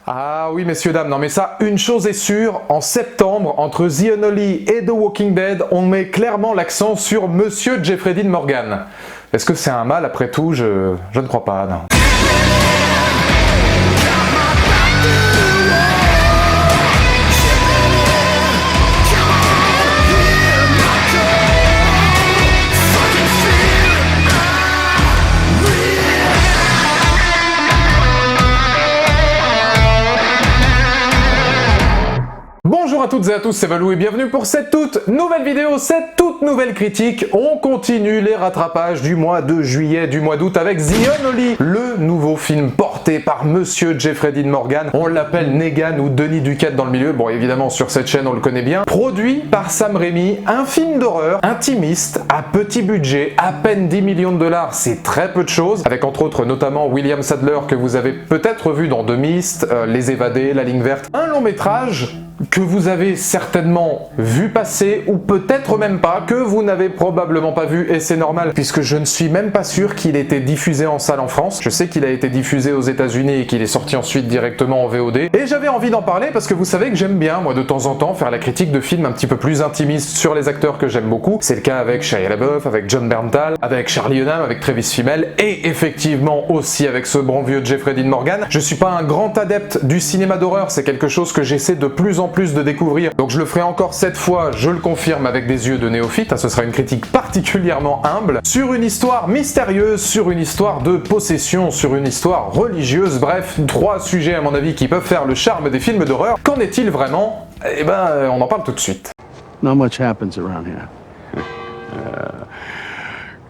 Ah oui, messieurs, dames, non mais ça, une chose est sûre, en septembre, entre The Unholy et The Walking Dead, on met clairement l'accent sur Monsieur Jeffrey Dean Morgan. Est-ce que c'est un mal, après tout? Je ne crois pas, non. Bonjour à toutes et à tous, c'est Valou et bienvenue pour cette toute nouvelle vidéo, cette toute nouvelle critique. On continue les rattrapages du mois de juillet, du mois d'août avec The Unholy, le nouveau film porté par Monsieur Jeffrey Dean Morgan. On l'appelle Negan ou Denis Duquette dans le milieu. Bon, évidemment, sur cette chaîne, on le connaît bien. Produit par Sam Raimi, un film d'horreur intimiste, à petit budget, à peine 10 millions de dollars, c'est très peu de choses. Avec entre autres notamment William Sadler que vous avez peut-être vu dans The Mist, Les Évadés, La Ligne Verte. Un long métrage que vous avez certainement vu passer, ou peut-être même pas, que vous n'avez probablement pas vu, et c'est normal, puisque je ne suis même pas sûr qu'il ait été diffusé en salle en France. Je sais qu'il a été diffusé aux États-Unis et qu'il est sorti ensuite directement en VOD, et j'avais envie d'en parler parce que vous savez que j'aime bien, moi, de temps en temps, faire la critique de films un petit peu plus intimistes sur les acteurs que j'aime beaucoup. C'est le cas avec Shia LaBeouf, avec Jon Bernthal, avec Charlie Hunnam, avec Travis Fimmel, et effectivement aussi avec ce bon vieux Jeffrey Dean Morgan. Je suis pas un grand adepte du cinéma d'horreur, c'est quelque chose que j'essaie de plus en plus de découvrir, donc je le ferai encore cette fois, je le confirme, avec des yeux de néophyte. Ce sera une critique particulièrement humble sur une histoire mystérieuse, sur une histoire de possession, sur une histoire religieuse, bref, 3 sujets à mon avis qui peuvent faire le charme des films d'horreur. Qu'en est-il vraiment? Eh ben, on en parle tout de suite. Not much happens around here.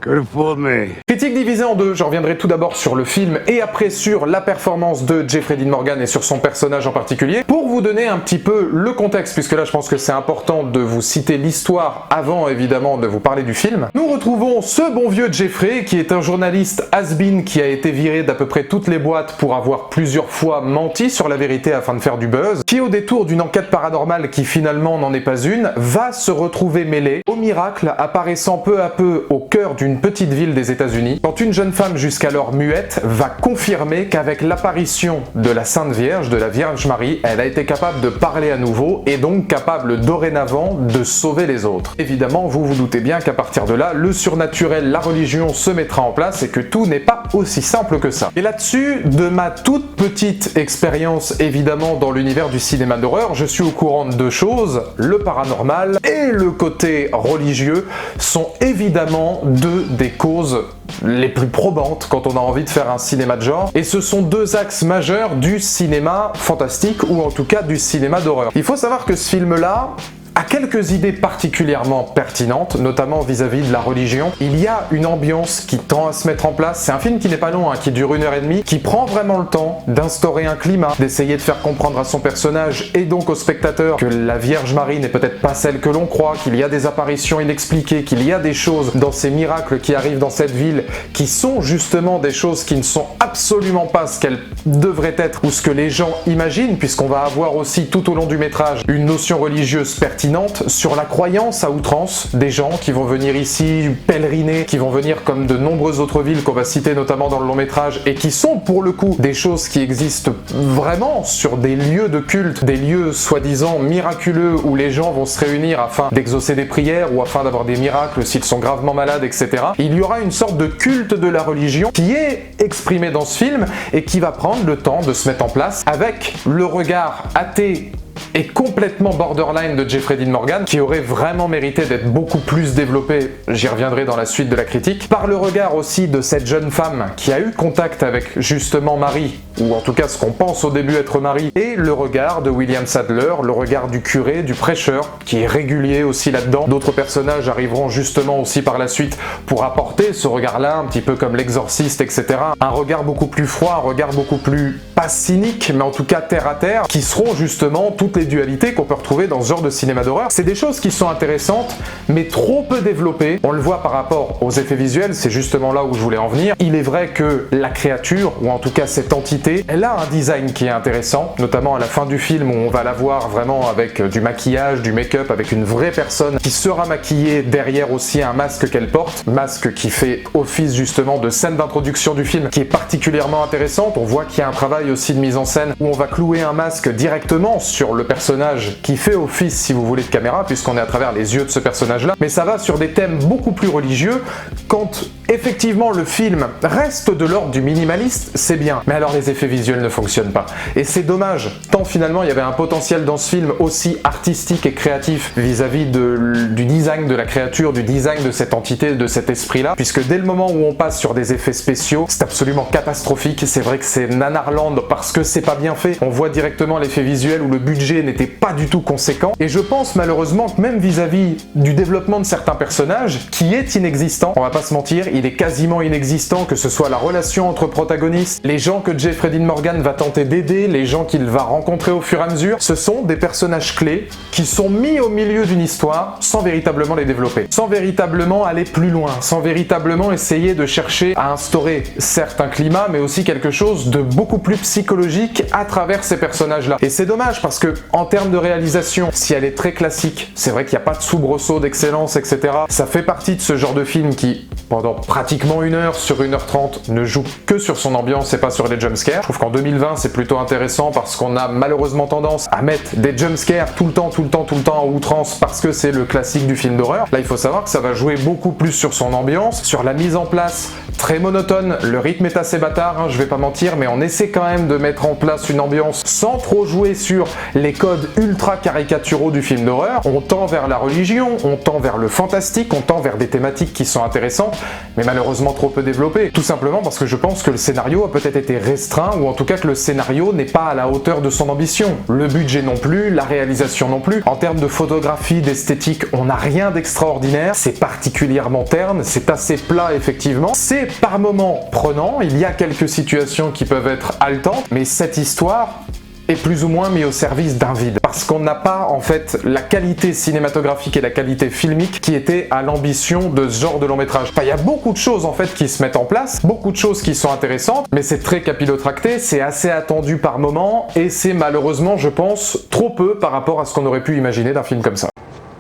Could have fooled me. Critique divisée en deux, je reviendrai tout d'abord sur le film et après sur la performance de Jeffrey Dean Morgan et sur son personnage en particulier, pour vous donner un petit peu le contexte, puisque là je pense que c'est important de vous citer l'histoire avant évidemment de vous parler du film. Nous retrouvons ce bon vieux Jeffrey, qui est un journaliste has-been qui a été viré d'à peu près toutes les boîtes pour avoir plusieurs fois menti sur la vérité afin de faire du buzz, qui au détour d'une enquête paranormale qui finalement n'en est pas une, va se retrouver mêlé au miracle apparaissant peu à peu au cœur d'une petite ville des États-Unis, quand une jeune femme jusqu'alors muette va confirmer qu'avec l'apparition de la Sainte Vierge, de la Vierge Marie, elle a été capable de parler à nouveau et donc capable dorénavant de sauver les autres. Évidemment, vous vous doutez bien qu'à partir de là, le surnaturel, la religion se mettra en place et que tout n'est pas aussi simple que ça. Et là-dessus, de ma toute petite expérience évidemment dans l'univers du cinéma d'horreur, je suis au courant de 2 choses, le paranormal et le côté religieux sont évidemment 2 des causes les plus probantes quand on a envie de faire un cinéma de genre, et ce sont 2 axes majeurs du cinéma fantastique, ou en tout cas du cinéma d'horreur. Il faut savoir que ce film-là a quelques idées particulièrement pertinentes, notamment vis-à-vis de la religion. Il y a une ambiance qui tend à se mettre en place. C'est un film qui n'est pas long, qui dure 1h30, qui prend vraiment le temps d'instaurer un climat, d'essayer de faire comprendre à son personnage et donc au spectateur que la Vierge Marie n'est peut-être pas celle que l'on croit, qu'il y a des apparitions inexpliquées, qu'il y a des choses dans ces miracles qui arrivent dans cette ville qui sont justement des choses qui ne sont absolument pas ce qu'elles devraient être ou ce que les gens imaginent, puisqu'on va avoir aussi tout au long du métrage une notion religieuse pertinente sur la croyance à outrance des gens qui vont venir ici pèleriner, qui vont venir comme de nombreuses autres villes qu'on va citer notamment dans le long métrage, et qui sont pour le coup des choses qui existent vraiment sur des lieux de culte, des lieux soi-disant miraculeux où les gens vont se réunir afin d'exaucer des prières ou afin d'avoir des miracles s'ils sont gravement malades, etc. Il y aura une sorte de culte de la religion qui est exprimé dans ce film et qui va prendre le temps de se mettre en place avec le regard athée et complètement borderline de Jeffrey Dean Morgan, qui aurait vraiment mérité d'être beaucoup plus développé, j'y reviendrai dans la suite de la critique, par le regard aussi de cette jeune femme qui a eu contact avec justement Marie, ou en tout cas ce qu'on pense au début être Marie, et le regard de William Sadler, le regard du curé, du prêcheur, qui est régulier aussi là-dedans. D'autres personnages arriveront justement aussi par la suite pour apporter ce regard-là, un petit peu comme l'exorciste, etc. Un regard beaucoup plus froid, un regard beaucoup plus, pas cynique, mais en tout cas terre à terre, qui seront justement toutes les dualités qu'on peut retrouver dans ce genre de cinéma d'horreur. C'est des choses qui sont intéressantes, mais trop peu développées. On le voit par rapport aux effets visuels, c'est justement là où je voulais en venir. Il est vrai que la créature, ou en tout cas cette entité l'entité. Elle a un design qui est intéressant, notamment à la fin du film où on va la voir vraiment avec du maquillage, du make-up, avec une vraie personne qui sera maquillée derrière aussi un masque qu'elle porte, masque qui fait office justement de scène d'introduction du film qui est particulièrement intéressante. On voit qu'il y a un travail aussi de mise en scène où on va clouer un masque directement sur le personnage qui fait office, si vous voulez, de caméra, puisqu'on est à travers les yeux de ce personnage-là. Mais ça va sur des thèmes beaucoup plus religieux. Quand effectivement le film reste de l'ordre du minimaliste, c'est bien. Mais alors les effets visuels ne fonctionnent pas. Et c'est dommage, tant finalement il y avait un potentiel dans ce film aussi artistique et créatif vis-à-vis du design de la créature, du design de cette entité, de cet esprit-là, puisque dès le moment où on passe sur des effets spéciaux, c'est absolument catastrophique. C'est vrai que c'est nanarland parce que c'est pas bien fait. On voit directement l'effet visuel où le budget n'était pas du tout conséquent. Et je pense malheureusement que même vis-à-vis du développement de certains personnages, qui est inexistant, on va pas se mentir, il est quasiment inexistant, que ce soit la relation entre protagonistes, les gens que Jeffrey Dean Morgan va tenter d'aider, les gens qu'il va rencontrer au fur et à mesure, ce sont des personnages clés qui sont mis au milieu d'une histoire sans véritablement les développer, sans véritablement aller plus loin, sans véritablement essayer de chercher à instaurer certes un climat, mais aussi quelque chose de beaucoup plus psychologique à travers ces personnages-là. Et c'est dommage parce que, en termes de réalisation, si elle est très classique, c'est vrai qu'il n'y a pas de soubresaut d'excellence, etc. Ça fait partie de ce genre de film qui, pendant pratiquement 1 heure sur 1h30, ne joue que sur son ambiance et pas sur les jumpscares. Je trouve qu'en 2020, c'est plutôt intéressant parce qu'on a malheureusement tendance à mettre des jumpscares tout le temps à outrance parce que c'est le classique du film d'horreur. Là, il faut savoir que ça va jouer beaucoup plus sur son ambiance, sur la mise en place très monotone. Le rythme est assez bâtard, hein, je vais pas mentir, mais on essaie quand même de mettre en place une ambiance sans trop jouer sur les codes ultra caricaturaux du film d'horreur. On tend vers la religion, on tend vers le fantastique, on tend vers des thématiques qui sont intéressantes, mais malheureusement trop peu développées. Tout simplement parce que je pense que le scénario a peut-être été restreint, ou en tout cas que le scénario n'est pas à la hauteur de son ambition. Le budget non plus, la réalisation non plus. En termes de photographie, d'esthétique, on n'a rien d'extraordinaire. C'est particulièrement terne, c'est assez plat effectivement. C'est par moments prenant, il y a quelques situations qui peuvent être haletantes, mais cette histoire est plus ou moins mis au service d'un vide. Parce qu'on n'a pas, en fait, la qualité cinématographique et la qualité filmique qui était à l'ambition de ce genre de long métrage. Enfin, il y a beaucoup de choses, en fait, qui se mettent en place, beaucoup de choses qui sont intéressantes, mais c'est très capillotracté, c'est assez attendu par moments, et c'est malheureusement, je pense, trop peu par rapport à ce qu'on aurait pu imaginer d'un film comme ça.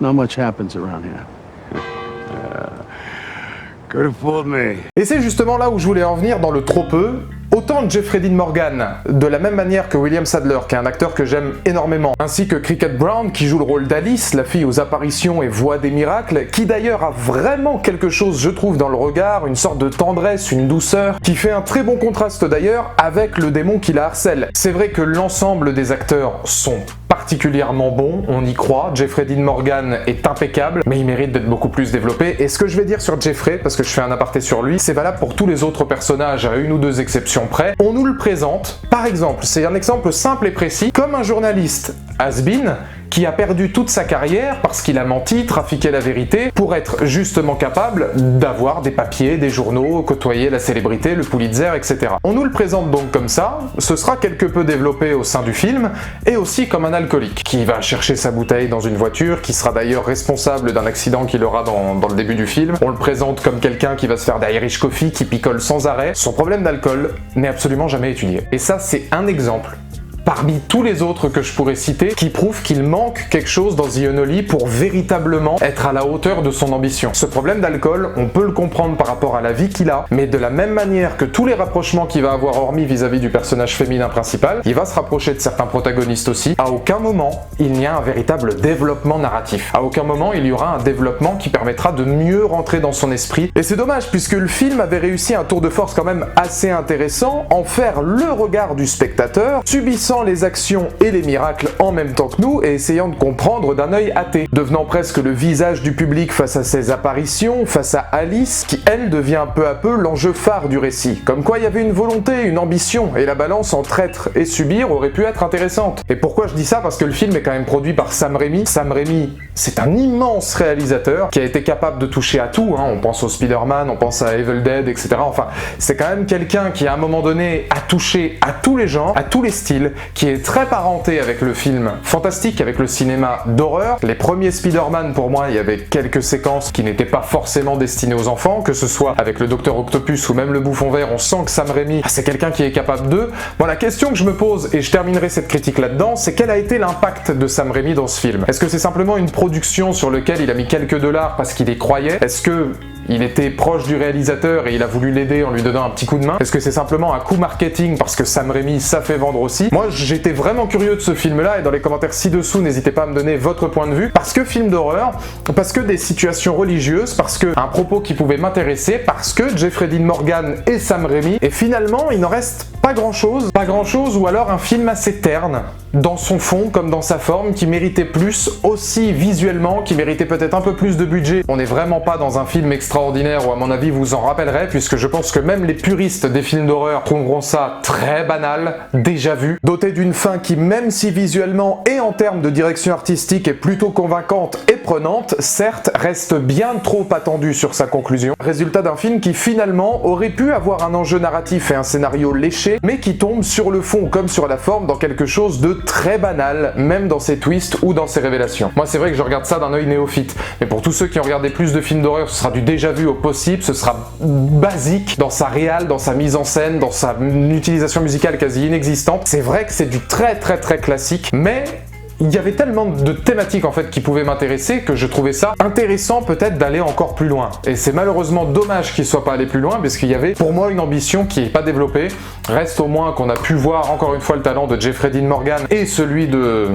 Not much happens around here. Could have fooled me. Et c'est justement là où je voulais en venir dans le trop peu. Autant Jeffrey Dean Morgan, de la même manière que William Sadler, qui est un acteur que j'aime énormément, ainsi que Cricket Brown, qui joue le rôle d'Alice, la fille aux apparitions et voix des miracles, qui d'ailleurs a vraiment quelque chose, je trouve, dans le regard, une sorte de tendresse, une douceur, qui fait un très bon contraste d'ailleurs avec le démon qui la harcèle. C'est vrai que l'ensemble des acteurs sont particulièrement bons, on y croit. Jeffrey Dean Morgan est impeccable, mais il mérite d'être beaucoup plus développé. Et ce que je vais dire sur Jeffrey, parce que je fais un aparté sur lui, c'est valable pour tous les autres personnages, à une ou deux exceptions près. On nous le présente, par exemple, c'est un exemple simple et précis, comme un journaliste has-been qui a perdu toute sa carrière parce qu'il a menti, trafiqué la vérité, pour être justement capable d'avoir des papiers, des journaux, côtoyer la célébrité, le Pulitzer, etc. On nous le présente donc comme ça, ce sera quelque peu développé au sein du film, et aussi comme un alcoolique, qui va chercher sa bouteille dans une voiture, qui sera d'ailleurs responsable d'un accident qu'il aura dans le début du film. On le présente comme quelqu'un qui va se faire d'Irish Coffee, qui picole sans arrêt. Son problème d'alcool n'est absolument jamais étudié. Et ça, c'est un exemple parmi tous les autres que je pourrais citer, qui prouvent qu'il manque quelque chose dans The Unholy pour véritablement être à la hauteur de son ambition. Ce problème d'alcool, on peut le comprendre par rapport à la vie qu'il a, mais de la même manière que tous les rapprochements qu'il va avoir hormis vis-à-vis du personnage féminin principal, il va se rapprocher de certains protagonistes aussi. À aucun moment, il n'y a un véritable développement narratif. À aucun moment, il y aura un développement qui permettra de mieux rentrer dans son esprit. Et c'est dommage, puisque le film avait réussi un tour de force quand même assez intéressant, en faire le regard du spectateur, subissant les actions et les miracles en même temps que nous et essayant de comprendre d'un œil athée, devenant presque le visage du public face à ses apparitions, face à Alice, qui elle devient peu à peu l'enjeu phare du récit. Comme quoi il y avait une volonté, une ambition, et la balance entre être et subir aurait pu être intéressante. Et pourquoi je dis ça? Parce que le film est quand même produit par Sam Raimi. Sam Raimi, c'est un immense réalisateur qui a été capable de toucher à tout, hein. On pense au Spider-Man, on pense à Evil Dead, etc. Enfin, c'est quand même quelqu'un qui à un moment donné a touché à tous les genres, à tous les styles, qui est très parenté avec le film fantastique, avec le cinéma d'horreur. Les premiers Spider-Man, pour moi, il y avait quelques séquences qui n'étaient pas forcément destinées aux enfants, que ce soit avec le Docteur Octopus ou même le Bouffon Vert, on sent que Sam Raimi, c'est quelqu'un qui est capable d'eux. Bon, la question que je me pose, et je terminerai cette critique là-dedans, c'est quel a été l'impact de Sam Raimi dans ce film? Est-ce que c'est simplement une production sur laquelle il a mis quelques dollars parce qu'il y croyait? Est-ce que il était proche du réalisateur et il a voulu l'aider en lui donnant un petit coup de main? Est-ce que c'est simplement un coup marketing parce que Sam Raimi, ça fait vendre aussi? Moi, j'étais vraiment curieux de ce film-là et dans les commentaires ci-dessous, n'hésitez pas à me donner votre point de vue. Parce que film d'horreur, parce que des situations religieuses, parce que un propos qui pouvait m'intéresser, parce que Jeffrey Dean Morgan et Sam Raimi, et finalement, il n'en reste pas grand-chose, ou alors un film assez terne, dans son fond comme dans sa forme, qui méritait plus aussi visuellement, qui méritait peut-être un peu plus de budget. On n'est vraiment pas dans un film extraordinaire où à mon avis vous en rappellerez, puisque je pense que même les puristes des films d'horreur trouveront ça très banal, déjà vu, doté d'une fin qui, même si visuellement et en termes de direction artistique est plutôt convaincante et prenante, certes reste bien trop attendu sur sa conclusion. Résultat d'un film qui finalement aurait pu avoir un enjeu narratif et un scénario léché, mais qui tombe sur le fond comme sur la forme dans quelque chose de très banal, même dans ses twists ou dans ses révélations. Moi c'est vrai que je regarde ça d'un œil néophyte, mais pour tous ceux qui ont regardé plus de films d'horreur, ce sera du déjà vu au possible, ce sera basique dans sa réal, dans sa mise en scène, dans sa utilisation musicale quasi inexistante. C'est vrai que c'est du très classique, mais il y avait tellement de thématiques en fait qui pouvaient m'intéresser que je trouvais ça intéressant peut-être d'aller encore plus loin. Et c'est malheureusement dommage qu'il soit pas allé plus loin parce qu'il y avait pour moi une ambition qui est pas développée. Reste au moins qu'on a pu voir encore une fois le talent de Jeffrey Dean Morgan et celui de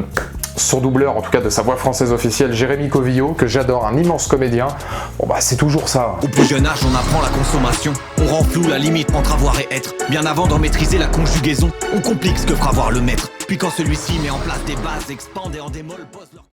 son doubleur, en tout cas de sa voix française officielle, Jérémy Covillo, que j'adore, un immense comédien. Bon bah c'est toujours ça. Au plus jeune âge, on apprend la consommation. On rend flou la limite entre avoir et être. Bien avant d'en maîtriser la conjugaison, on complique ce que fera voir le maître. Puis quand celui-ci met en place des bases, expande et en démol, pose leur...